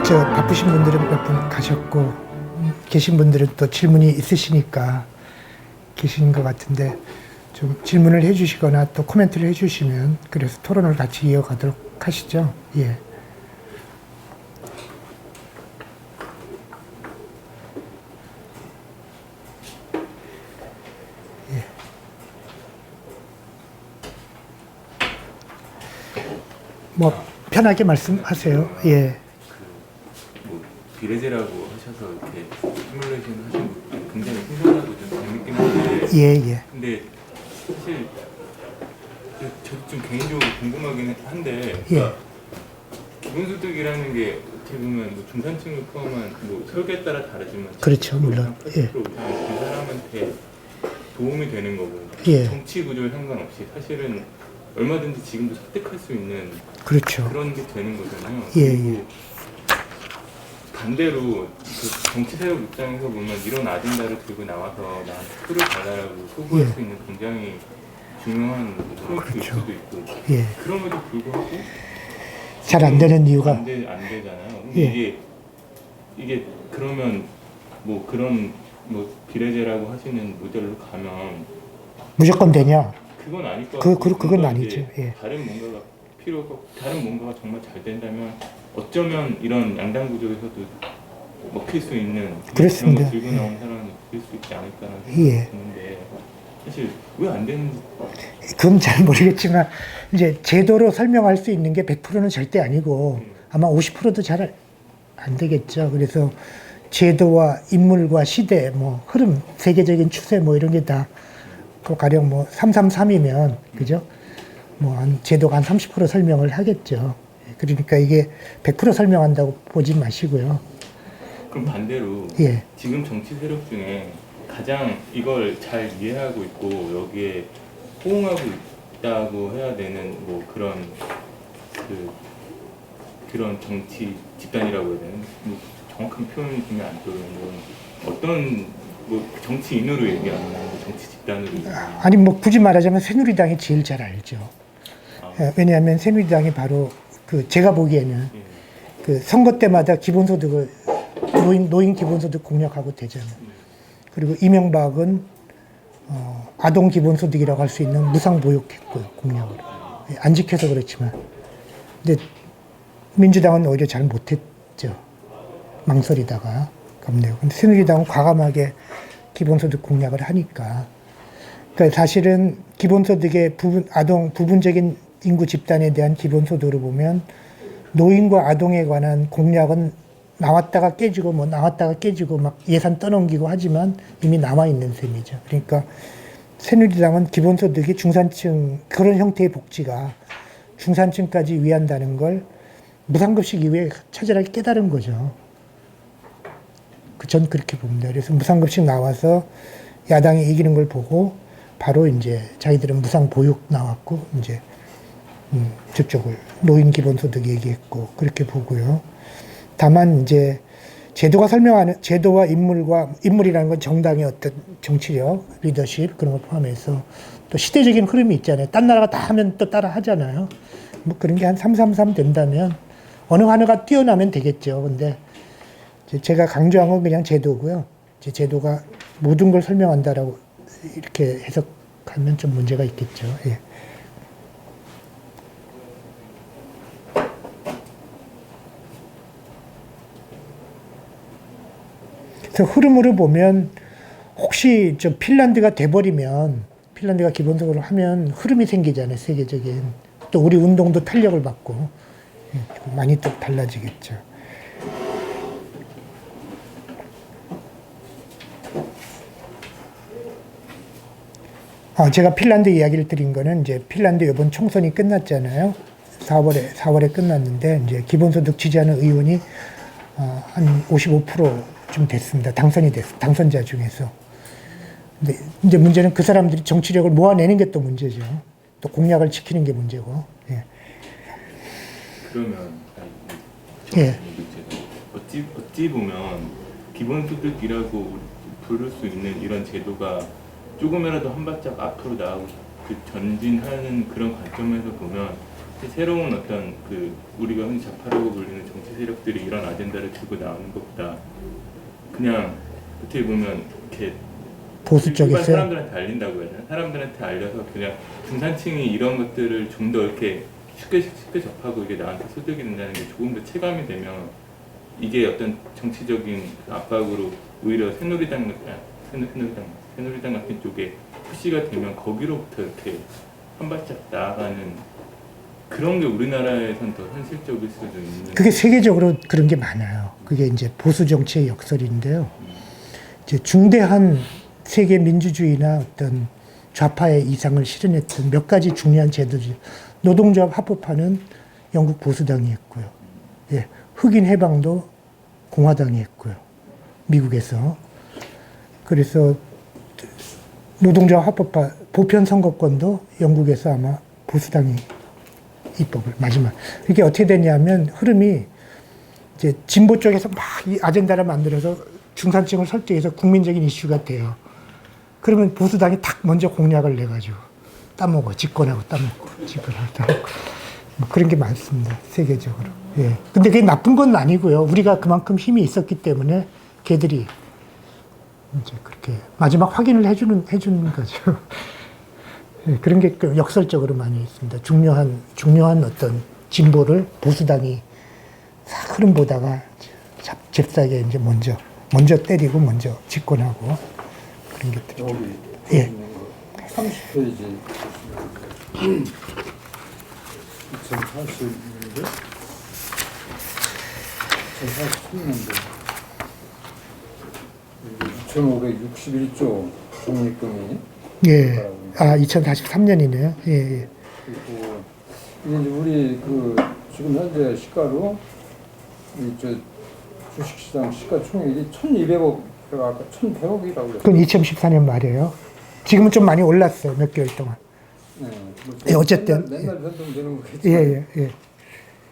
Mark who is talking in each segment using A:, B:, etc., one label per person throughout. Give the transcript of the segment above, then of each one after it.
A: 저 바쁘신 분들은 몇 분 가셨고 계신 분들은 또 질문이 있으시니까 계신 것 같은데 좀 질문을 해주시거나 또 코멘트를 해주시면 그래서 토론을 같이 이어가도록 하시죠. 예. 뭐 편하게 말씀하세요. 예.
B: 뭐 비례제라고 하셔서 이렇게 시뮬레이션 하신 거 굉장히 신선하고 좀 재밌긴 한데
A: 예.
B: 근데 사실 저도 좀 개인적으로 궁금하긴 한데
A: 예.
B: 그러니까 기본소득이라는 게 어떻게 보면 뭐 중산층을 포함한 뭐 설계에 따라 다르지만
A: 그렇죠, 물론.
B: 80%
A: 예.
B: 이상 그 사람한테 도움이 되는 거고
A: 예.
B: 정치 구조에 상관없이 사실은 얼마든지 지금도 습득할 수 있는
A: 그렇죠.
B: 그런 게 되는 거잖아요.
A: 예.
B: 그리고 반대로 그 정치 세력 입장에서 보면 이런 아젠다를 들고 나와서 나한테 표를 달라라고 소구할
A: 예.
B: 수 있는 굉장히 중요한 포인트일
A: 그렇죠.
B: 수도 있고
A: 예.
B: 그럼에도 불구하고
A: 잘 안 되는 이유가
B: 안 되잖아요. 근데
A: 예.
B: 이게 그러면 뭐 그런 뭐 비례제라고 하시는 모델로 가면
A: 무조건 되냐?
B: 그건 아닐 것 같고
A: 그건
B: 좀 더
A: 아니죠.
B: 이제
A: 예.
B: 다른 뭔가가 필요하고 다른 뭔가가 정말 잘 된다면 어쩌면 이런 양당 구조에서도 먹힐 수 있는
A: 그렇습니다.
B: 그런 걸 들고
A: 예.
B: 나온 사람이 있을 수 있지 않을까라는 생각이
A: 예.
B: 드는데 사실 왜 안 되는지
A: 그건 잘 모르겠지만 이제 제도로 설명할 수 있는 게 100%는 절대 아니고 아마 50%도 잘 안 되겠죠. 그래서 제도와 인물과 시대, 뭐 흐름, 세계적인 추세 뭐 이런 게 다 그 가령 뭐 333이면 그죠? 뭐 한 제도가 한 30% 설명을 하겠죠. 그러니까 이게 100% 설명한다고 보지 마시고요.
B: 그럼 반대로
A: 예.
B: 지금 정치 세력 중에 가장 이걸 잘 이해하고 있고 여기에 호응하고 있다고 해야 되는 뭐 그런 정치 집단이라고 해야 되는 뭐 정확한 표현이 그냥 안 떠오르는 건 어떤 뭐 정치인으로 얘기하는 뭐 정치 집단으로 얘기하는
A: 아니 뭐 굳이 말하자면 새누리당이 제일 잘 알죠.
B: 아.
A: 왜냐하면 새누리당이 바로 그 제가 보기에는
B: 예.
A: 그 선거 때마다 기본소득을 노인 기본소득 공약하고 되잖아요. 그리고 이명박은 아동 기본소득이라고 할 수 있는 무상보육했고요, 공약으로. 안 지켜서 그렇지만. 근데 민주당은 오히려 잘 못했죠. 망설이다가 겁내고. 근데 새누리당은 과감하게 기본소득 공약을 하니까. 그러니까 사실은 기본소득의 부분적인 인구 집단에 대한 기본소득으로 보면 노인과 아동에 관한 공약은 나왔다가 깨지고 막 예산 떠넘기고 하지만 이미 남아있는 셈이죠. 그러니까 새누리당은 기본소득이 중산층, 그런 형태의 복지가 중산층까지 위한다는 걸 무상급식 이후에 처절하게 깨달은 거죠. 전 그렇게 봅니다. 그래서 무상급식 나와서 야당이 이기는 걸 보고 바로 이제 자기들은 무상보육 나왔고 이제 저쪽을 노인 기본소득 얘기했고 그렇게 보고요. 다만 이제 제도가 설명하는 제도와 인물이라는 건 정당의 어떤 정치력, 리더십 그런 걸 포함해서 또 시대적인 흐름이 있잖아요. 딴 나라가 다 하면 또 따라 하잖아요. 뭐 그런 게 한 333 된다면 어느 하나가 뛰어나면 되겠죠. 근데 제가 강조한 건 그냥 제도고요. 제도가 모든 걸 설명한다라고 이렇게 해석하면 좀 문제가 있겠죠. 예. 그래서 흐름으로 보면 혹시 저 핀란드가 돼버리면 핀란드가 기본적으로 하면 흐름이 생기잖아요. 세계적인. 또 우리 운동도 탄력을 받고 많이 또 달라지겠죠. 제가 핀란드 이야기를 드린 거는 이제 핀란드 이번 총선이 끝났잖아요. 4월에 끝났는데 이제 기본소득 지지하는 의원이 한 55%좀 됐습니다. 당선자 중에서. 근데 이제 문제는 그 사람들이 정치력을 모아내는 게 또 문제죠. 또 공약을 지키는 게 문제고. 예.
B: 그러면
A: 예.
B: 어찌 보면 기본소득이라고 부를 수 있는 이런 제도가 조금이라도 한 발짝 앞으로 나가고 전진하는 그런 관점에서 보면 새로운 어떤 그 우리가 흔히 좌파라고 불리는 정치 세력들이 이런 아젠다를 들고 나오는 것보다 그냥 어떻게 보면 이렇게
A: 보수
B: 일반
A: 쪽에서요.
B: 사람들한테 알린다고 해야 되나? 사람들한테 알려서 그냥 중산층이 이런 것들을 좀 더 이렇게 쉽게 접하고 이게 나한테 소득이 된다는 게 조금 더 체감이 되면 이게 어떤 정치적인 압박으로 오히려 새누리당 같은 쪽에 푸시가 되면 거기로부터 이렇게 한 발짝 나아가는 그런 게 우리나라에선 더 현실적일 수도 있는.
A: 그게 세계적으로 그런 게 많아요. 그게 이제 보수 정치의 역설인데요. 이제 중대한 세계 민주주의나 어떤 좌파의 이상을 실현했던 몇 가지 중요한 제도지. 노동조합 합법화는 영국 보수당이 했고요. 예, 흑인 해방도 공화당이 했고요. 미국에서. 그래서 노동조합 합법화, 보편 선거권도 영국에서 아마 보수당이 입법을 마지막. 이게 어떻게 되냐면 흐름이 이제 진보 쪽에서 막 이 아젠다를 만들어서 중산층을 설득해서 국민적인 이슈가 돼요. 그러면 보수당이 딱 먼저 공약을 내가지고 따먹어, 집권하고 따먹고, 집권하고 따먹고. 뭐 그런 게 많습니다. 세계적으로. 예. 근데 그게 나쁜 건 아니고요. 우리가 그만큼 힘이 있었기 때문에 걔들이 이제 그렇게 마지막 확인을 해주는 거죠. 예, 그런 게 역설적으로 많이 있습니다. 중요한 어떤 진보를 보수당이 싹 흐름 보다가 잽싸게 이제 먼저 때리고 먼저 집권하고 그런 것들이 좀. 예.
C: 30페이지 2040년대 2043년도 2561조 적립금이
A: 예. 아, 2043년이네요. 예, 예.
C: 그리고 이게 이제 우리 그 지금 현재 시가로 이저 주식시장 시가총액이 1,200억, 아까 1,100억이라고 그랬어요.
A: 그건 2014년 말이에요. 지금은 좀 많이 올랐어요. 몇 개월 동안.
C: 네, 뭐
A: 예, 어쨌든.
C: 맨날 변동되는 거겠죠.
A: 예, 예, 예.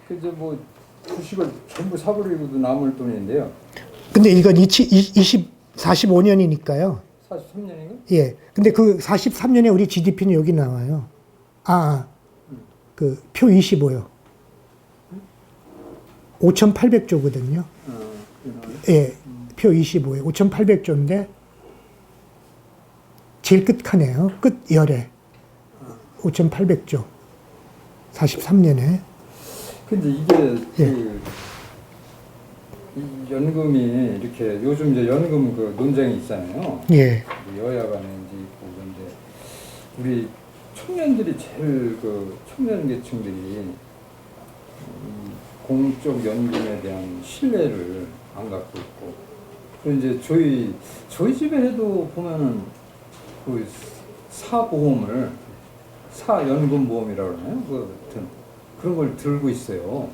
C: 그 이제 뭐 주식을 전부 사버리고도 남을 돈인데요.
A: 근데 이건 45년이니까요.
C: 43년인가?
A: 예. 근데 그 43년에 우리 GDP는 여기 나와요. 그 표 25요. 5,800조거든요. 예. 표 25에 5,800조인데 제일 끝칸이에요. 끝 열에 5,800조. 43년에.
C: 근데 이게
A: 예.
C: 이 연금이 이렇게 요즘 이제 연금 그 논쟁이 있잖아요.
A: 예.
C: 여야 간에 이제 있고 그런데 우리 청년들이 제일 그 청년 계층들이 이 공적 연금에 대한 신뢰를 안 갖고 있고 그리고 이제 저희 집에도 보면은 그 사보험을 사연금보험이라고 그러나요? 그 같은 그런 걸 들고 있어요.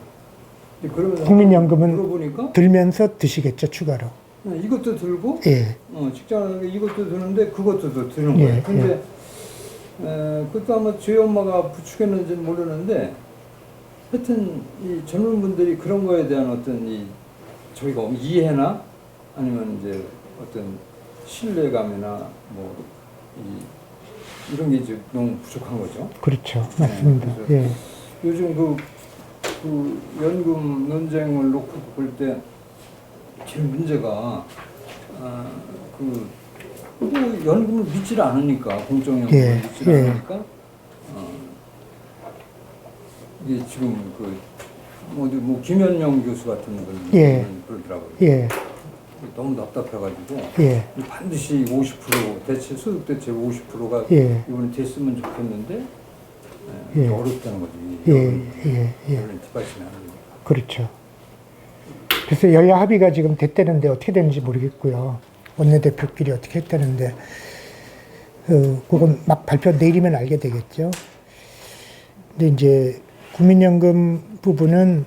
C: 근데 그러면서
A: 국민연금은
C: 물어보니까
A: 들면서 드시겠죠, 추가로.
C: 이것도 들고
A: 예.
C: 직장을 이것도 드는데 그것도 더 드는 거예요.
A: 예,
C: 근데 그것도 아마 저희 엄마가 부추겼는지는 모르는데 하여튼 이 젊은 분들이 그런 거에 대한 어떤 이 저희가 이해나 아니면 이제 어떤 신뢰감이나 뭐 이런 게 이제 너무 부족한 거죠.
A: 그렇죠. 맞습니다. 예.
C: 요즘 그 연금 논쟁을 놓고 볼 때 제일 문제가 뭐 연금을 믿질 않으니까 공적연금을
A: 예,
C: 믿질
A: 예.
C: 않으니까 이게 지금 뭐 김현영 교수 같은 분
A: 예.
C: 그러더라고요.
A: 예.
C: 너무 답답해가지고
A: 예.
C: 반드시 50% 대체 소득 대체 50%가
A: 예.
C: 이번에 됐으면 좋겠는데
A: 예.
C: 어렵다는 거지.
A: 예.
C: 여론 뒷받침이 안 되니까.
A: 그렇죠. 그래서 여야 합의가 지금 됐다는데 어떻게 되는지 모르겠고요. 원내대표끼리 어떻게 했다는데, 그건 막 발표 내일이면 알게 되겠죠. 근데 이제 국민연금 부분은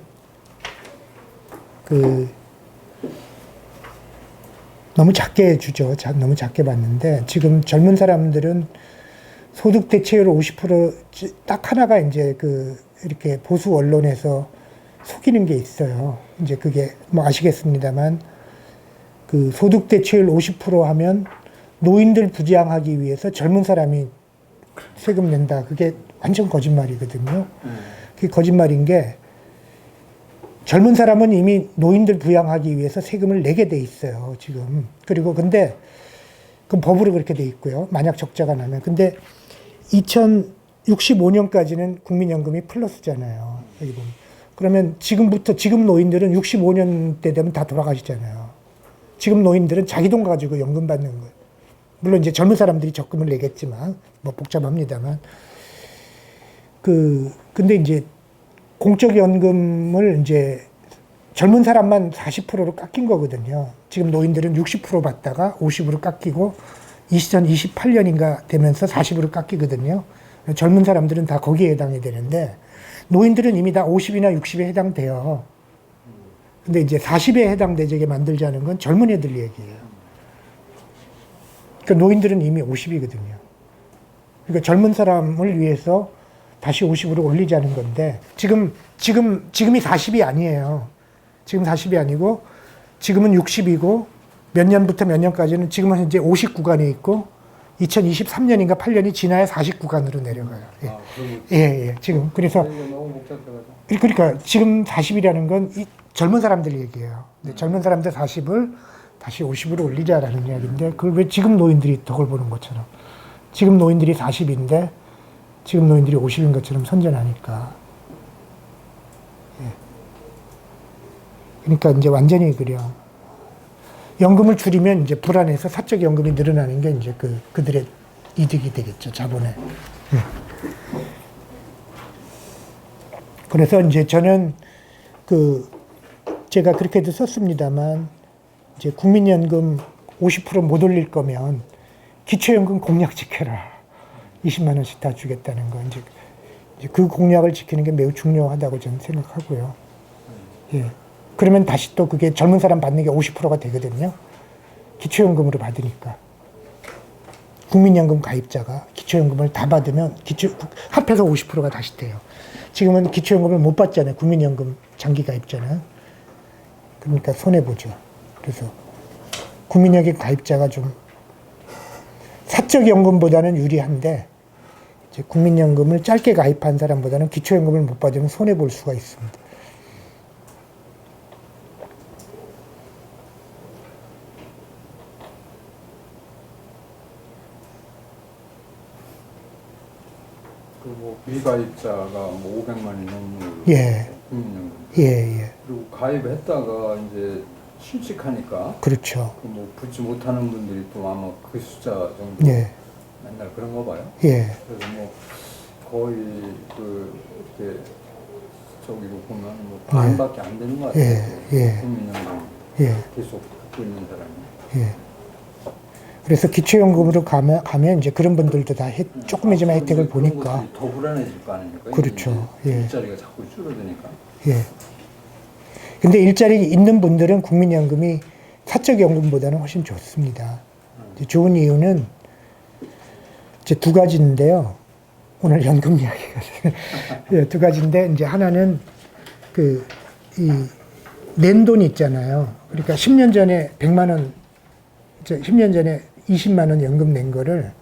A: 너무 작게 주죠. 너무 작게 받는데 지금 젊은 사람들은 소득 대체율 50%딱 하나가 이제 이렇게 보수 언론에서 속이는 게 있어요. 이제 그게 뭐 아시겠습니다만 그 소득 대체율 50% 하면 노인들 부양하기 위해서 젊은 사람이 세금 낸다. 그게 완전 거짓말이거든요. 그게 거짓말인 게 젊은 사람은 이미 노인들 부양하기 위해서 세금을 내게 돼 있어요, 지금. 그리고 근데 그건 법으로 그렇게 돼 있고요. 만약 적자가 나면. 근데 2065년까지는 국민연금이 플러스잖아요. 여기 보면. 그러면 지금부터 지금 노인들은 65년 때 되면 다 돌아가시잖아요. 지금 노인들은 자기 돈 가지고 연금 받는 거예요. 물론 이제 젊은 사람들이 적금을 내겠지만 뭐 복잡합니다만 근데 이제 공적 연금을 이제 젊은 사람만 40%로 깎인 거거든요. 지금 노인들은 60% 받다가 50으로 깎이고 2028년인가 되면서 40으로 깎이거든요. 젊은 사람들은 다 거기에 해당이 되는데 노인들은 이미 다 50이나 60에 해당돼요. 근데 이제 40에 해당되게 만들자는 건 젊은 애들 얘기예요. 그러니까 노인들은 이미 50이거든요. 그러니까 젊은 사람을 위해서 다시 50으로 올리자는 건데 지금이 40이 아니에요. 지금 40이 아니고 지금은 60이고 몇 년부터 몇 년까지는 지금은 현재 50 구간에 있고 2023년인가 8년이 지나야 40 구간으로 내려가요. 예. 예. 지금 그래서
C: 너무 복잡해가지고.
A: 그러니까 지금 40이라는 건 이 젊은 사람들 얘기예요. 근데 젊은 사람들 40을 다시 50으로 올리자라는 이야기인데 그걸 왜 지금 노인들이 덕을 보는 것처럼 지금 노인들이 40인데 지금 노인들이 50인 것처럼 선전하니까. 예. 그러니까 이제 완전히 그냥 연금을 줄이면 이제 불안해서 사적 연금이 늘어나는 게 이제 그들의 이득이 되겠죠, 자본에. 예. 그래서 이제 저는 제가 그렇게도 썼습니다만 이제 국민연금 50% 못 올릴 거면 기초연금 공약 지켜라. 20만 원씩 다 주겠다는 거. 이제 그 공약을 지키는 게 매우 중요하다고 저는 생각하고요. 예. 그러면 다시 또 그게 젊은 사람 받는 게 50%가 되거든요. 기초연금으로 받으니까. 국민연금 가입자가 기초연금을 다 받으면 합해서 50%가 다시 돼요. 지금은 기초연금을 못 받잖아요. 국민연금 장기 가입자는. 그러니까 손해보죠. 그래서 국민연금 가입자가 좀 사적연금보다는 유리한데 이제 국민연금을 짧게 가입한 사람보다는 기초연금을 못 받으면 손해볼 수가 있습니다.
C: 그리고 미가입자가 뭐 500만이 넘는
A: 예.
C: 국민연금.
A: 예.
C: 그리고 가입했다가 이제 실직하니까
A: 그렇죠.
C: 뭐 붙지 못하는 분들이 또 아마 그 숫자 정도
A: 예.
C: 맨날 그런 거 봐요.
A: 예.
C: 그래서 뭐 거의 이렇게 저기로 보면 뭐 반밖에 안 되는 것 같아요.
A: 예.
C: 국민연금
A: 예.
C: 계속 듣고 있는 사람이.
A: 예. 그래서 기초연금으로 가면 이제 그런 분들도 다 조금이지만 혜택을 보니까.
C: 더 불안해질 거 아닙니까?
A: 그렇죠. 예.
C: 일자리가 자꾸 줄어드니까.
A: 예. 근데 일자리 있는 분들은 국민연금이 사적연금보다는 훨씬 좋습니다. 좋은 이유는 이제 두 가지인데요. 오늘 연금 이야기가 예, 두 가지인데 이제 하나는 낸 돈 있잖아요. 그러니까 10년 전에 100만 원, 10년 전에 20만 원 연금 낸 거를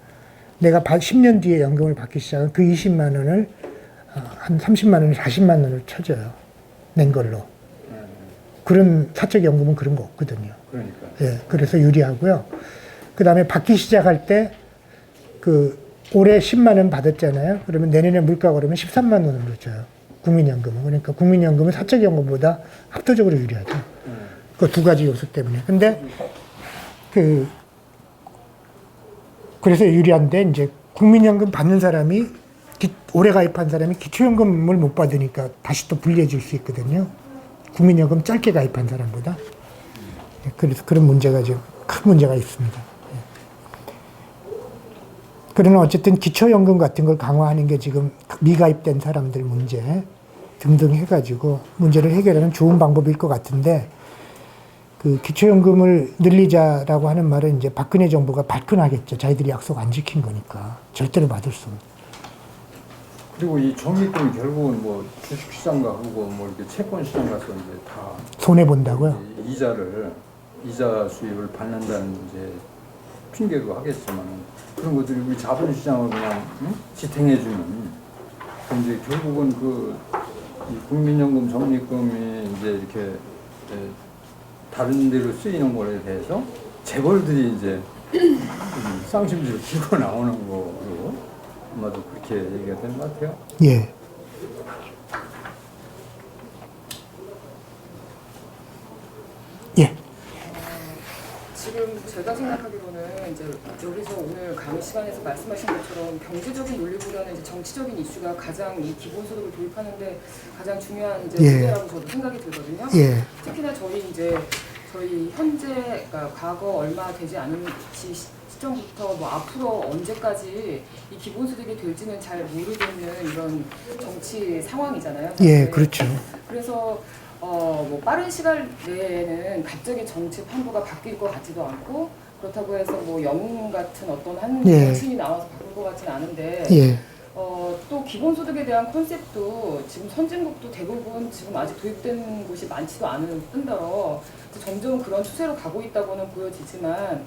A: 내가 10년 뒤에 연금을 받기 시작하면 그 20만 원을 한 30만 원을 40만 원을 쳐줘요. 낸 걸로. 그런 사적연금은 그런 거 없거든요.
C: 그러니까.
A: 예, 그래서 유리하고요. 그 다음에 받기 시작할 때 올해 10만 원 받았잖아요. 그러면 내년에 물가가 오르면 13만 원으로 줘요. 국민연금은. 그러니까 국민연금은 사적연금보다 압도적으로 유리하죠. 그 두 가지 요소 때문에. 근데 그래서 유리한데 이제 국민연금 받는 사람이 오래 가입한 사람이 기초연금을 못 받으니까 다시 또 불리해질 수 있거든요. 국민연금 짧게 가입한 사람보다. 그래서 그런 문제가 지금 큰 문제가 있습니다. 그러나 어쨌든 기초연금 같은 걸 강화하는 게 지금 미가입된 사람들 문제 등등 해가지고 문제를 해결하는 좋은 방법일 것 같은데 기초연금을 늘리자라고 하는 말은 이제 박근혜 정부가 발끈하겠죠. 자기들이 약속 안 지킨 거니까. 절대로 받을 수 없는.
C: 그리고 이 적립금이 결국은 뭐 주식시장 가고 뭐 이렇게 채권시장 가서 이제 다
A: 손해본다고요?
C: 이자 수입을 받는다는 이제 핑계도 하겠지만 그런 것들이 우리 자본시장을 그냥 지탱해주는 이제 결국은 이 국민연금 적립금이 이제 이렇게 다른 데로 쓰이는 거에 대해서 재벌들이 이제 쌍심지를 들고 나오는 거로 아마도 그렇게 얘기가 되는 것 같아요.
A: 예. 예.
D: 지금 제가 생각하기로는 이제 여기서 오늘 강의 시간에서 말씀하신 것처럼 경제적인 논리보다는 이제 정치적인 이슈가 가장 이 기본소득을 도입하는데 가장 중요한 이제
A: 예.
D: 문제라고 저도 생각이 들거든요.
A: 예.
D: 특히나 저희 현재 그러니까 과거 얼마 되지 않은 시점부터 뭐 앞으로 언제까지 이 기본소득이 될지는 잘 모르겠는 이런 정치 상황이잖아요.
A: 예,
D: 사실.
A: 그렇죠.
D: 그래서 뭐 빠른 시간 내에는 갑자기 정치 판도가 바뀔 것 같지도 않고 그렇다고 해서 뭐 영웅 같은 어떤 한
A: 예.
D: 정치인이 나와서 바꿀 것 같지는 않은데
A: 예.
D: 또 기본소득에 대한 컨셉도 지금 선진국도 대부분 지금 아직 도입된 곳이 많지도 않은 뿐더러 점점 그런 추세로 가고 있다고는 보여지지만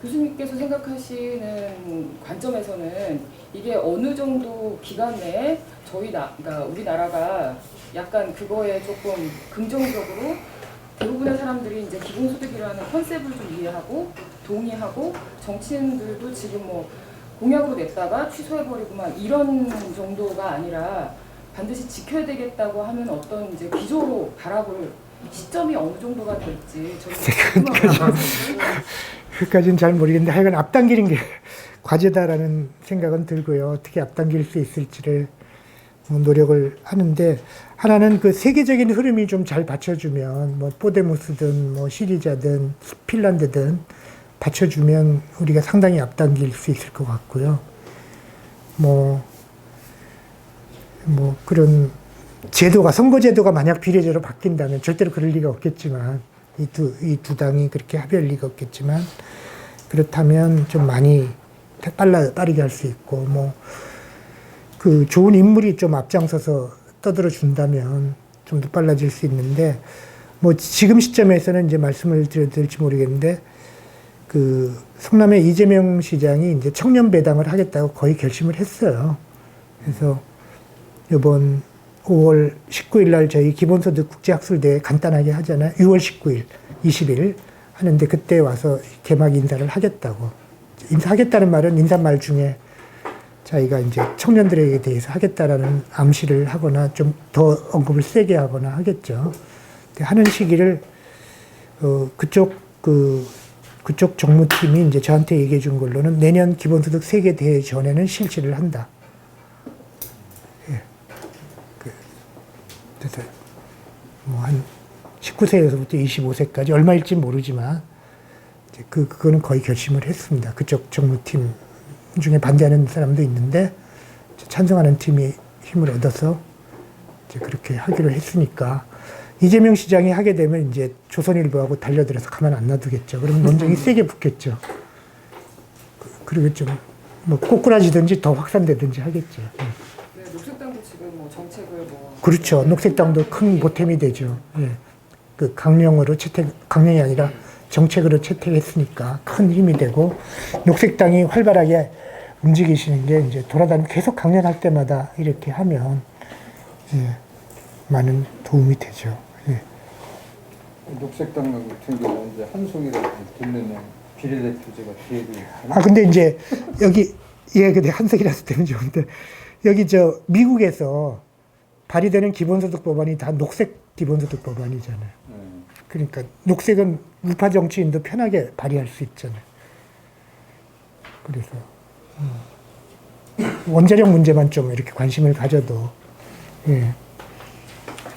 D: 교수님께서 생각하시는 관점에서는 이게 어느 정도 기간 내에 그러니까 우리나라가 약간 그거에 조금 긍정적으로 대부분의 사람들이 이제 기본소득이라는 컨셉을 좀 이해하고 동의하고 정치인들도 지금 뭐 공약으로 냈다가 취소해버리고 막 이런 정도가 아니라 반드시 지켜야 되겠다고 하는 어떤 이제 기조로 바라볼 시점이 어느 정도가 될지 저는 궁금하거든요.
A: 그까지는 잘 모르겠는데 하여간 앞당기는 게 과제다라는 생각은 들고요. 어떻게 앞당길 수 있을지를 노력을 하는데 하나는 그 세계적인 흐름이 좀 잘 받쳐주면 뭐 포데모스든 뭐 시리자든 핀란드든 받쳐주면 우리가 상당히 앞당길 수 있을 것 같고요. 뭐 그런 제도가 선거제도가 만약 비례제로 바뀐다면 절대로 그럴 리가 없겠지만 이 두 당이 그렇게 합의할 리가 없겠지만 그렇다면 좀 많이 빠르게 할 수 있고 뭐 그 좋은 인물이 좀 앞장서서 떠들어 준다면 좀 더 빨라질 수 있는데 뭐 지금 시점에서는 이제 말씀을 드려도 될지 모르겠는데 그 성남의 이재명 시장이 이제 청년 배당을 하겠다고 거의 결심을 했어요. 그래서 이번 5월 19일 날 저희 기본소득 국제학술대회 간단하게 하잖아요. 6월 19일, 20일 하는데 그때 와서 개막 인사를 하겠다고. 인사하겠다는 말은 인사말 중에 자기가 이제 청년들에게 대해서 하겠다라는 암시를 하거나 좀 더 언급을 세게 하거나 하겠죠. 하는 시기를 그쪽 정무팀이 이제 저한테 얘기해 준 걸로는 내년 기본소득 세계 대회 전에는 실시를 한다. 예. 그래서 뭐 한 19세에서부터 25세까지 얼마일지 모르지만 이제 그거는 거의 결심을 했습니다. 그쪽 정무팀 중에 반대하는 사람도 있는데 찬성하는 팀이 힘을 얻어서 이제 그렇게 하기로 했으니까 이재명 시장이 하게 되면 이제 조선일보하고 달려들어서 가만 안 놔두겠죠. 그러면 논쟁이 세게 붙겠죠. 그리고 좀 뭐 꼬꾸라지든지 더 확산되든지 하겠죠.
D: 네, 녹색당도 지금 뭐 정책을 뭐
A: 그렇죠. 녹색당도 큰 보탬이 되죠. 예. 그 강령이 아니라 정책으로 채택했으니까 큰 힘이 되고 녹색당이 활발하게 움직이시는 게 이제 돌아다니면서 계속 강연할 때마다 이렇게 하면 예, 많은 도움이 되죠. 예.
C: 녹색당 같은 경우는 이제 한송이라고 듣는 비례대표제가 계획이
A: 근데 이제 여기 근데 한석이라서 되면 좋은데 여기 미국에서 발의되는 기본소득 법안이 다 녹색 기본소득 법안이잖아요. 그러니까 녹색은 우파 정치인도 편하게 발의할 수 있잖아요. 그래서 원자력 문제만 좀 이렇게 관심을 가져도 예,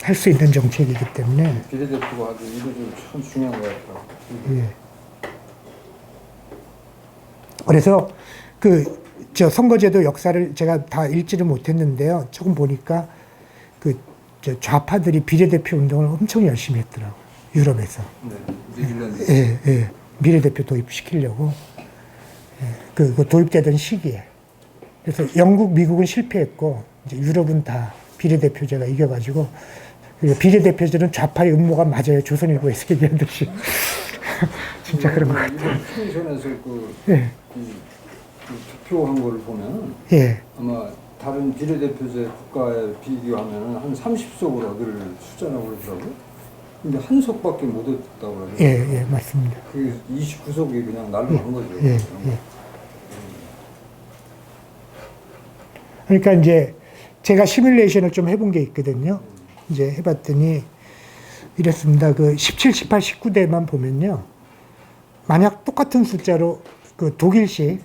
A: 할 수 있는 정책이기 때문에
C: 비례대표가 아주 이루어지고 참 중요한 것 같아요.
A: 예. 그래서 선거제도 역사를 제가 다 읽지를 못했는데요. 조금 보니까 좌파들이 비례대표 운동을 엄청 열심히 했더라고요. 유럽에서.
C: 네, 뉴질랜드.
A: 예. 비례대표 도입시키려고. 예. 그 도입되던 시기에. 그래서 영국, 미국은 실패했고, 이제 유럽은 다 비례대표제가 이겨가지고, 비례대표제는 좌파의 음모가 맞아요. 조선일보에서 얘기하듯이. 진짜 그런 것 같아요.
C: 스테이션에서
A: 예.
C: 그 투표한 거를 보면
A: 예.
C: 아마 다른 비례대표제 국가에 비교하면 한 30석을 얻을 숫자라고 그러더라고요. 근데 한 석밖에 못 얻었다고 그러죠.
A: 예, 맞습니다.
C: 그 29석이 그냥 날로 간 거죠.
A: 예. 그러니까 이제 제가 시뮬레이션을 좀 해본 게 있거든요. 이제 해봤더니 이랬습니다. 그 17, 18, 19대만 보면요. 만약 똑같은 숫자로 그 독일식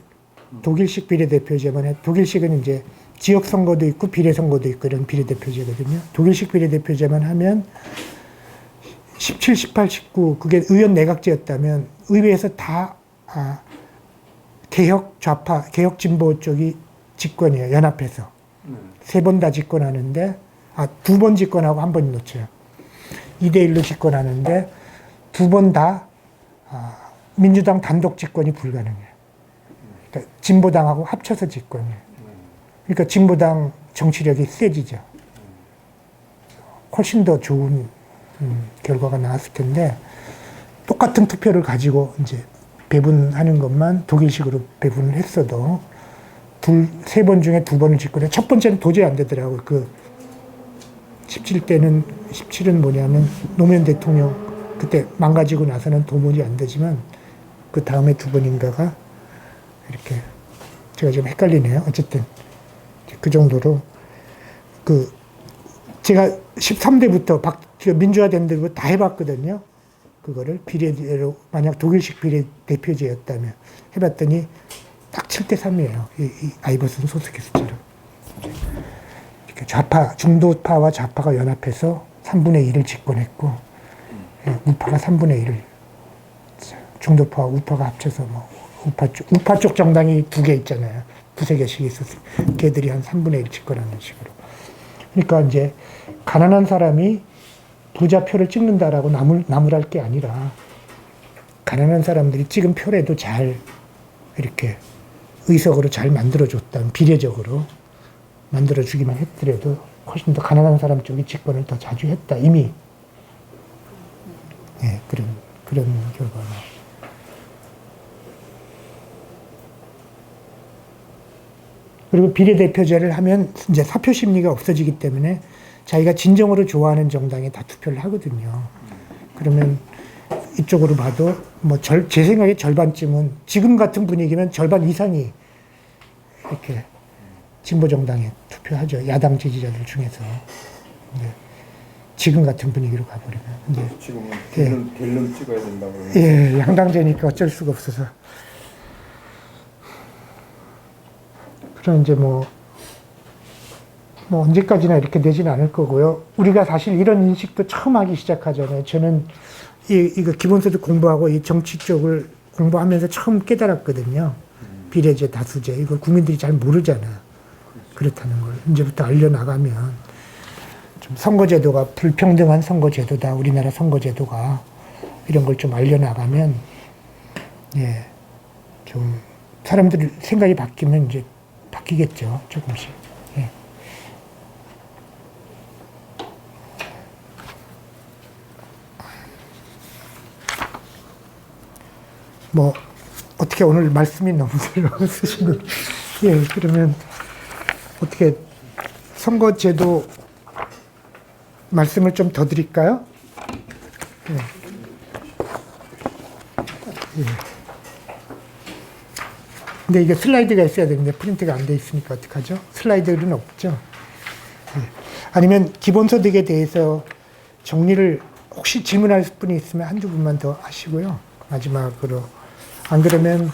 A: 비례대표제만 해, 독일식은 이제 지역선거도 있고 비례선거도 있고 이런 비례대표제거든요. 독일식 비례대표제만 하면 17, 18, 19 그게 의원 내각제였다면 의회에서 다 개혁 좌파, 개혁 진보 쪽이 집권이에요. 연합해서. 세 번 다 집권하는데, 두 번 집권하고 한 번 놓쳐요. 2대1로 집권하는데, 두 번 다, 민주당 단독 집권이 불가능해요. 그러니까 진보당하고 합쳐서 집권이에요. 그러니까 진보당 정치력이 세지죠. 훨씬 더 좋은 결과가 나왔을 텐데, 똑같은 투표를 가지고 이제 배분하는 것만 독일식으로 배분을 했어도, 세 번 중에 두 번을 집권해. 첫 번째는 도저히 안 되더라고요. 그 17은 뭐냐면 노무현 대통령 그때 망가지고 나서는 도무지 안 되지만 그 다음에 두 번인가가 이렇게 제가 좀 헷갈리네요. 어쨌든 그 정도로 그 제가 13대부터 민주화된 데부터 다 해봤거든요. 그거를 비례대로 만약 독일식 비례대표제였다면 해봤더니 딱 7대3이에요. 이 아이버슨 소스의 숫자로. 이렇게 중도파와 좌파가 연합해서 3분의 1을 집권했고, 우파가 3분의 1을, 중도파와 우파가 합쳐서 우파 쪽 정당이 두 개 있잖아요. 두세 개씩 있었어요. 걔들이 한 3분의 1 집권하는 식으로. 그러니까 이제 가난한 사람이 부자표를 찍는다라고 나무랄 게 아니라, 가난한 사람들이 찍은 표라도 잘 이렇게 의석으로 잘 만들어줬다면 비례적으로 만들어주기만 했더라도 훨씬 더 가난한 사람 쪽이 집권을 더 자주 했다. 이미 그런 결과가. 그리고 비례대표제를 하면 이제 사표 심리가 없어지기 때문에 자기가 진정으로 좋아하는 정당에 다 투표를 하거든요. 그러면 이쪽으로 봐도 제 생각에 절반쯤은 지금 같은 분위기면 절반 이상이 이렇게 진보 정당에 투표하죠. 야당 지지자들 중에서. 근데 지금 같은 분위기로 가버리면. 근데
C: 지금은 갤름 찍어야 된다고 그러면.
A: 양당제니까 어쩔 수가 없어서. 그럼 이제 언제까지나 이렇게 되지는 않을 거고요. 우리가 사실 이런 인식도 처음 하기 시작하잖아요. 저는 이거 기본소득 공부하고 이 정치 쪽을 공부하면서 처음 깨달았거든요. 비례제, 다수제. 이거 국민들이 잘 모르잖아요. 그렇다는 걸. 이제부터 알려나가면 좀 선거제도가 불평등한 선거제도다. 우리나라 선거제도가. 이런 걸 좀 알려나가면, 좀 사람들 생각이 바뀌면 이제 바뀌겠죠. 조금씩. 어떻게 오늘 말씀이 너무 쓰시고, 그러면 어떻게 선거제도 말씀을 좀 더 드릴까요? 근데 이게 슬라이드가 있어야 되는데 프린트가 안 돼 있으니까 어떡하죠? 슬라이드는 없죠? 아니면 기본소득에 대해서 정리를 혹시 질문할 분이 있으면 한두 분만 더 하시고요. 마지막으로. 안 그러면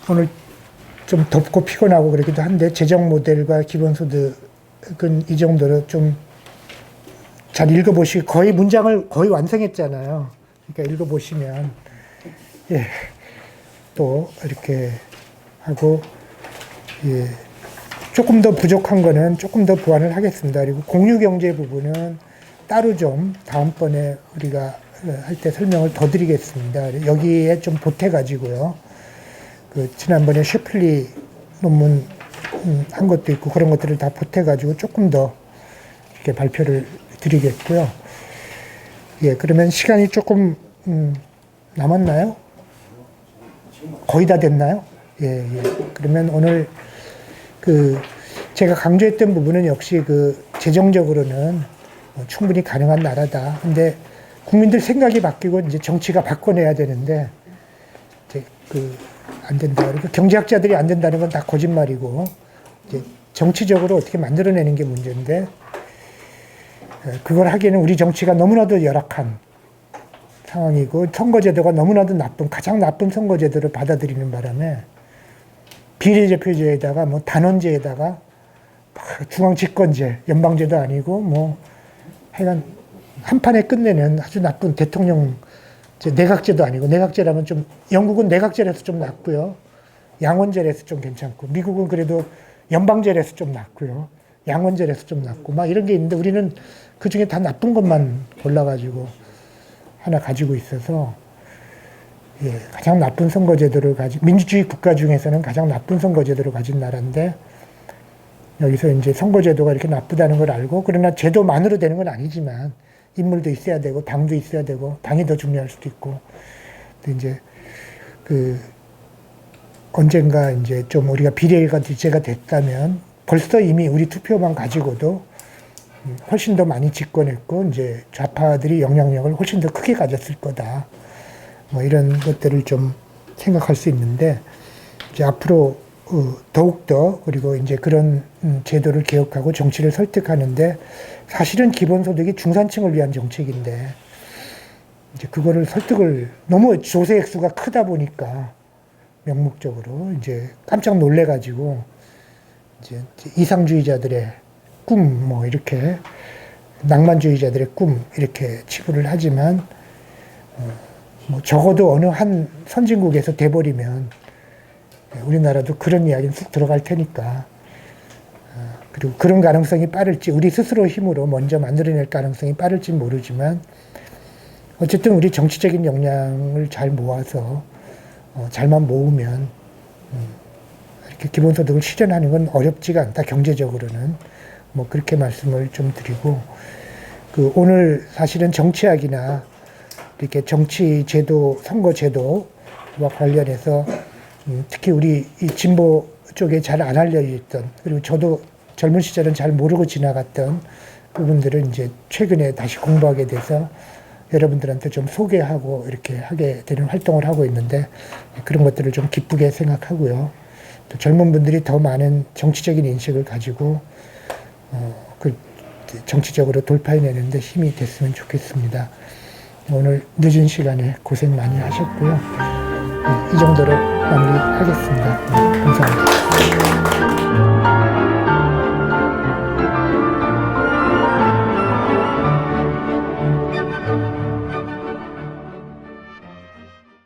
A: 오늘 좀 덥고 피곤하고 그러기도 한데 재정 모델과 기본소득은 이 정도로 좀 잘 읽어보시고 거의 문장을 거의 완성했잖아요. 그러니까 읽어보시면 또 이렇게 하고 조금 더 부족한 거는 조금 더 보완을 하겠습니다. 그리고 공유경제 부분은 따로 좀 다음번에 우리가 할 때 설명을 더 드리겠습니다. 여기에 좀 보태가지고요. 지난번에 셰플리 논문 한 것도 있고 그런 것들을 다 보태가지고 조금 더 이렇게 발표를 드리겠고요. 그러면 시간이 조금 남았나요? 거의 다 됐나요? 그러면 오늘 제가 강조했던 부분은 역시 그 재정적으로는 충분히 가능한 나라다. 근데 국민들 생각이 바뀌고 이제 정치가 바꿔내야 되는데 이제 안 된다. 그러니까 경제학자들이 안 된다는 건 다 거짓말이고 이제 정치적으로 어떻게 만들어내는 게 문제인데 그걸 하기에는 우리 정치가 너무나도 열악한 상황이고 선거제도가 너무나도 가장 나쁜 선거제도를 받아들이는 바람에 비례대표제에다가 뭐 단원제에다가 중앙집권제, 연방제도 아니고 뭐 하여간 한 판에 끝내는 아주 나쁜 대통령 내각제도 아니고 내각제라면 좀 영국은 내각제라서 좀 낫고요. 양원제라서 좀 괜찮고 미국은 그래도 연방제라서 좀 낫고요. 양원제라서 좀 낫고 막 이런 게 있는데 우리는 그중에 다 나쁜 것만 골라가지고 하나 가지고 있어서 가장 나쁜 선거제도를 가진 민주주의 국가 중에서는 가장 나쁜 선거제도를 가진 나라인데 여기서 이제 선거제도가 이렇게 나쁘다는 걸 알고 그러나 제도만으로 되는 건 아니지만 인물도 있어야 되고 당도 있어야 되고 당이 더 중요할 수도 있고 근데 이제 언젠가 이제 좀 우리가 비례가 됐다면 벌써 이미 우리 투표만 가지고도 훨씬 더 많이 집권했고 이제 좌파들이 영향력을 훨씬 더 크게 가졌을 거다. 뭐 이런 것들을 좀 생각할 수 있는데 이제 앞으로 더욱더 그리고 이제 그런 제도를 개혁하고 정치를 설득하는데 사실은 기본소득이 중산층을 위한 정책인데 이제 그거를 설득을 너무 조세 액수가 크다 보니까 명목적으로 이제 깜짝 놀래가지고 이제 이상주의자들의 꿈 뭐 이렇게 낭만주의자들의 꿈 이렇게 치부를 하지만 뭐 적어도 어느 한 선진국에서 돼버리면 우리나라도 그런 이야기는 쑥 들어갈 테니까 그리고 그런 가능성이 빠를지 우리 스스로 힘으로 먼저 만들어낼 가능성이 빠를지 모르지만 어쨌든 우리 정치적인 역량을 잘 모아서 잘만 모으면 이렇게 기본소득을 실현하는 건 어렵지가 않다. 경제적으로는 뭐 그렇게 말씀을 좀 드리고 오늘 사실은 정치학이나 이렇게 정치제도, 선거제도와 관련해서 특히 우리 이 진보 쪽에 잘 안 알려졌던 그리고 저도 젊은 시절은 잘 모르고 지나갔던 부분들을 이제 최근에 다시 공부하게 돼서 여러분들한테 좀 소개하고 이렇게 하게 되는 활동을 하고 있는데 그런 것들을 좀 기쁘게 생각하고요. 또 젊은 분들이 더 많은 정치적인 인식을 가지고 정치적으로 돌파해내는데 힘이 됐으면 좋겠습니다. 오늘 늦은 시간에 고생 많이 하셨고요. 이 정도로 마무리하겠습니다. 감사합니다.